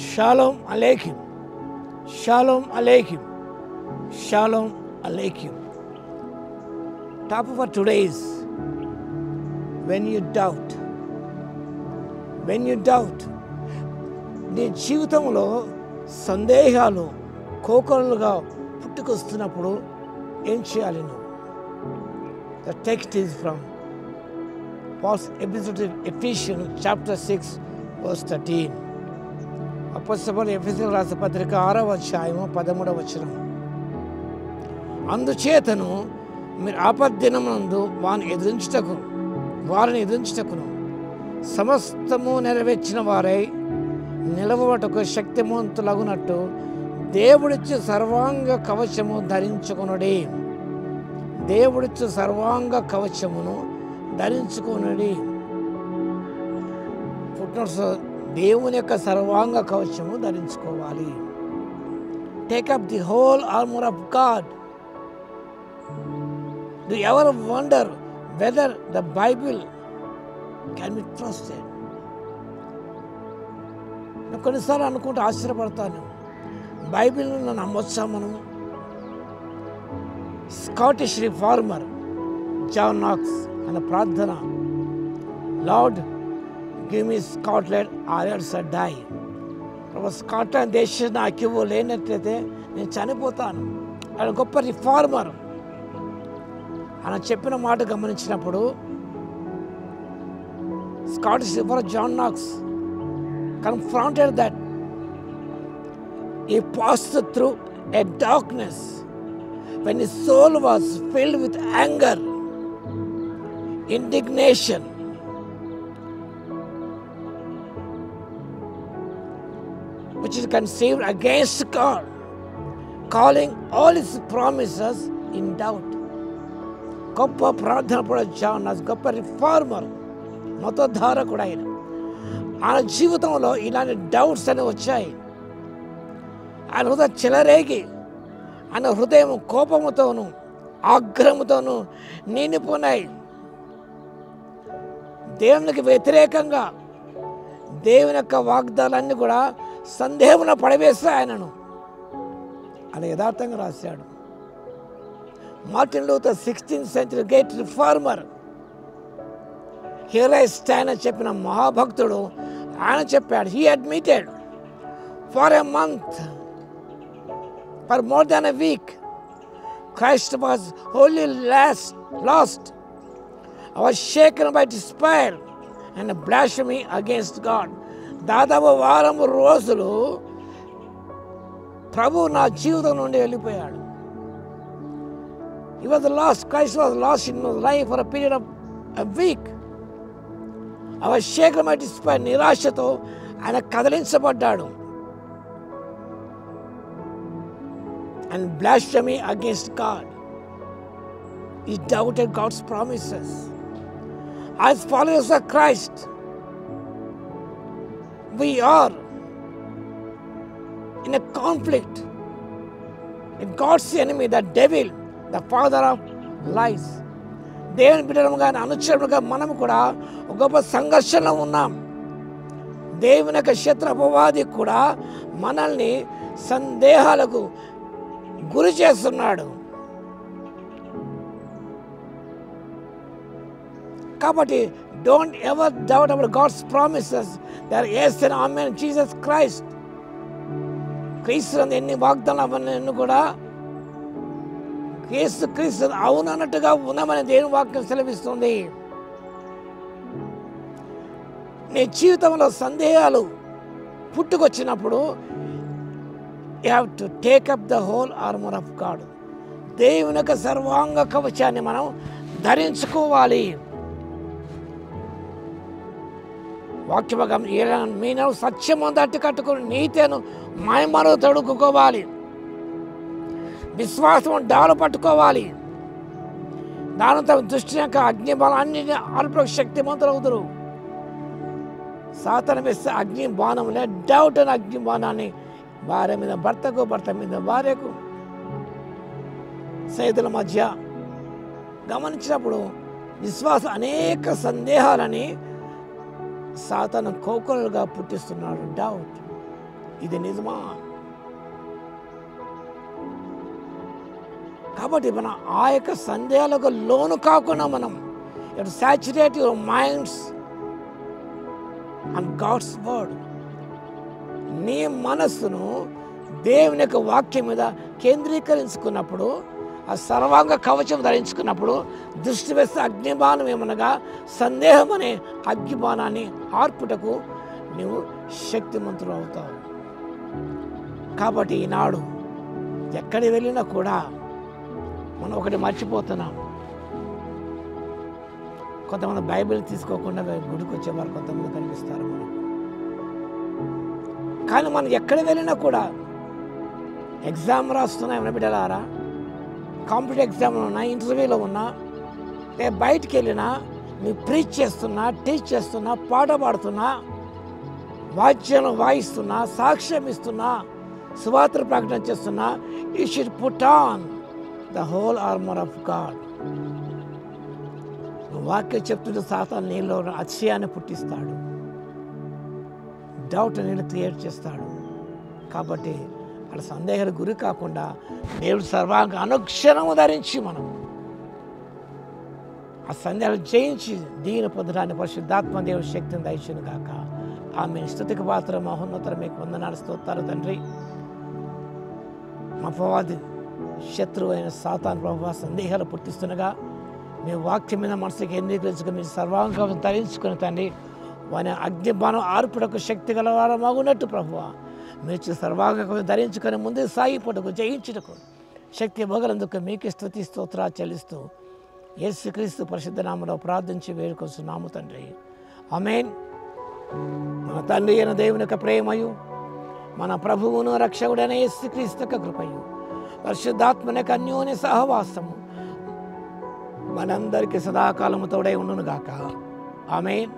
Shalom Aleichem. Shalom Aleichem. Shalom Aleichem. Topic for today is when you doubt. When you doubt. నీ జీవితంలో సందేహాలు కోకొరలుగా పుట్టుకొస్తున్నప్పుడు ఏం చేయాలి నువ్వు? The text is from Paul's epistle in Ephesians chapter 6 verse 13. అపోస్తలుడైన ఎఫెసీయులకు రాసిన పత్రిక 6వ అధ్యాయము 13వ వచనం. అందుచేతను మీరు ఆపద్దినమునందు వారిని ఎదిరించుటకును సమస్తము నెరవేర్చిన వారై నిలవటకు శక్తిమంతులగునట్టు దేవుడిచ్చు సర్వాంగ కవచము ధరించుకొనుడి. దేవుడిచ్చు సర్వాంగ కవచమును ధరించుకొనుడి. ఫుట్నోట్స్, దేవుని యొక్క సర్వాంగ కవచము ధరించుకోవాలి. Take up the whole armour of God. Do you ever wonder whether the Bible can be trusted? నేను కొన్నిసార్లు అనుకుంటూ ఆశ్చర్యపడతాను, బైబిల్ను నమ్మొచ్చా మనం? స్కాటిష్ రిఫార్మర్ జాన్ నాక్స్ అనే ప్రార్థన, Lord give me Scotland or else I die. ప్రభు, స్కాట్లాండ్ దేశం నాకు ఇవ్వు, లేనట్లయితే నేను చనిపోతాను. ఆయన గొప్ప రిఫార్మర్. ఆయన చెప్పిన మాట గమనించినప్పుడు Scottish reformer John Knox confronted that he passed through a darkness when his soul was filled with anger, indignation, which is conceived against God, calling all his promises in doubt. గొప్ప ప్రార్థన కూడా John నాక్స్, గొప్ప reformer, మతోద్ధారకుడు ఆయన. ఆయన జీవితంలో ఇలాంటి doubts అనేవి వచ్చాయి. ఆయన హృదయం చెలరేగి, ఆయన హృదయం కోపముతోనూ ఆగ్రహముతోనూ నిండిపోయినాయి. దేవునికి వ్యతిరేకంగా దేవుని యొక్క వాగ్దానాలన్నీ కూడా సందేహంలో పడవేస్తాయి ఆయనను. అలా యథార్థంగా రాశాడు. Martin Luther 16th century great reformer, here I stand అని చెప్పిన మహాభక్తుడు ఆయన చెప్పాడు, he admitted for a month, for more than a week, Christ was wholly lost. I was shaken by despair and blasphemy against God. దాదాపు వారం రోజులు ప్రభు నా జీవితం నుండి వెళ్ళిపోయాడు. He was lost. Christ was lost in his life for a period of a week. అవశేఖరమై despair, నిరాశతో ఆయన కదిలించబడ్డాడు. And blasphemy against God. He doubted God's promises. As followers of Christ, we are in a conflict with God's enemy, the devil, the father of lies. దేవుని బిడ్డలుగా, అనుచరులుగా మనం కూడా ఒక గొప్ప సంఘర్షణలో ఉన్నాం. దేవుని యొక్క శత్రు అపవాది కూడా మనల్ని సందేహాలకు గురి చేస్తున్నాడు. కాబట్టి don't ever doubt about God's promises. They are yes and amen. Jesus Christ, క్రీస్తు ఎన్ని వాగ్దానాలు అవన్నీ కూడా యేసు క్రీస్తు అవునన్నట్టుగా ఉన్నామని దేవుని వాక్యం సెలవిస్తుంది. నీ జీవితంలో సందేహాలు పుట్టుకొచ్చినప్పుడు you have to take up the whole armour of God. దేవుని యొక్క సర్వాంగ కవచాన్ని మనం ధరించుకోవాలి. వాక్యభాగం మీను సత్యము దట్టి కట్టుకుని నీతిను మహిమను తొడుక్కోవాలి. విశ్వాసం డాలు పట్టుకోవాలి. దానితో దృష్టి యొక్క అగ్ని బలాన్ని అల్ప శక్తిమంతులవుతారు. సాతాను వేస్తే అగ్ని బాణంలే, డౌట్ అని అగ్ని బాణాన్ని భార్య మీద భర్తకు, భర్త మీద భార్యకు, స్నేహితుల మధ్య గమనించినప్పుడు విశ్వాసం అనేక సందేహాలని సాతాను కోకొరలుగా పుట్టిస్తున్నాడు. డౌట్. ఇది నిజమా? కాబట్టి మనం ఆ యొక్క సందేహాలకు లోను కాకుండా మనం it saturate your minds and God's word. నీ మనస్సును దేవుని యొక్క వాక్యం మీద కేంద్రీకరించుకున్నప్పుడు, ఆ సర్వాంగ కవచం ధరించుకున్నప్పుడు, దృష్టి వేస్తే అగ్నిబాణం ఏమనగా సందేహం అనే అగ్నిబాణాన్ని ఆర్పుటకు నువ్వు శక్తిమంతుడు అవుతావు. కాబట్టి ఈనాడు ఎక్కడికి వెళ్ళినా కూడా మనం ఒకటి మర్చిపోతున్నాం. కొంతమంది బైబిల్ తీసుకోకుండా గుడికి వచ్చేవారు కొంతమంది కనిపిస్తారు మనకు. కానీ మనం ఎక్కడ వెళ్ళినా కూడా ఎగ్జామ్ రాస్తున్నా ఏమైనా బిడ్డలారా, కాంపిటేటివ్ ఎగ్జామ్లో ఉన్నా, ఇంటర్వ్యూలో ఉన్నా, నేను బయటికి వెళ్ళినా, నీ ప్రీచ్ చేస్తున్నా, టీచ్ చేస్తున్నా, పాట పాడుతున్నా, వాద్యాలను వాయిస్తున్నా, సాక్ష్యం ఇస్తున్నా, సువార్త ప్రకటన చేస్తున్నా, you should put on the whole armour of God. వాక్యం చెప్తుంటే సాతాను నీలో అతిశయాన్ని పుట్టిస్తాడు, డౌట్ అనేది క్రియేట్ చేస్తాడు. కాబట్టి అక్కడ సందేహాలకు గురి కాకుండా దేవుడు సర్వాంగ అనుక్షణము ధరించి మనం ఆ సందేహాలు జయించి దీని పొందడానికి పరిశుద్ధాత్మ దేవుడి శక్తిని దయచును గాక. ఆమె స్తుతికి పాత్ర మహోన్నతర మీకు వందనాలు స్తోత్రాలు తండ్రి. మా అపవాది శత్రువు అయిన సాతాను ప్రభువా సందేహాలు పుట్టిస్తుండగా మీ వాక్యం మీద మనసు కేంద్రీకరించుకుని మీరు సర్వాంగం ధరించుకుని తండ్రి వాని అగ్నిబాణం ఆర్పుటకు శక్తి గలవారు మగునట్టు ప్రభువా మీరు సర్వాంగం ధరించుకొని ముందుకు సాగిపోటకు జయించుటకు శక్తి ఇవ్వగలందుకు మీకు స్తుతి స్తోత్రాలు చెల్లిస్తూ యేసుక్రీస్తు పరిశుద్ధ నామములో ప్రార్థించి వేడుకొస్తున్నాము తండ్రి. ఆమేన్. మన తండ్రి అయిన దేవుని యొక్క ప్రేమయు, మన ప్రభువును రక్షకుడైన యేసుక్రీస్తు యొక్క కృపయు, పరిశుద్ధాత్మని యొక్క అన్యోన్య సహవాసము మనందరికీ సదాకాలము తోడై ఉండును గాక. ఆమేన్.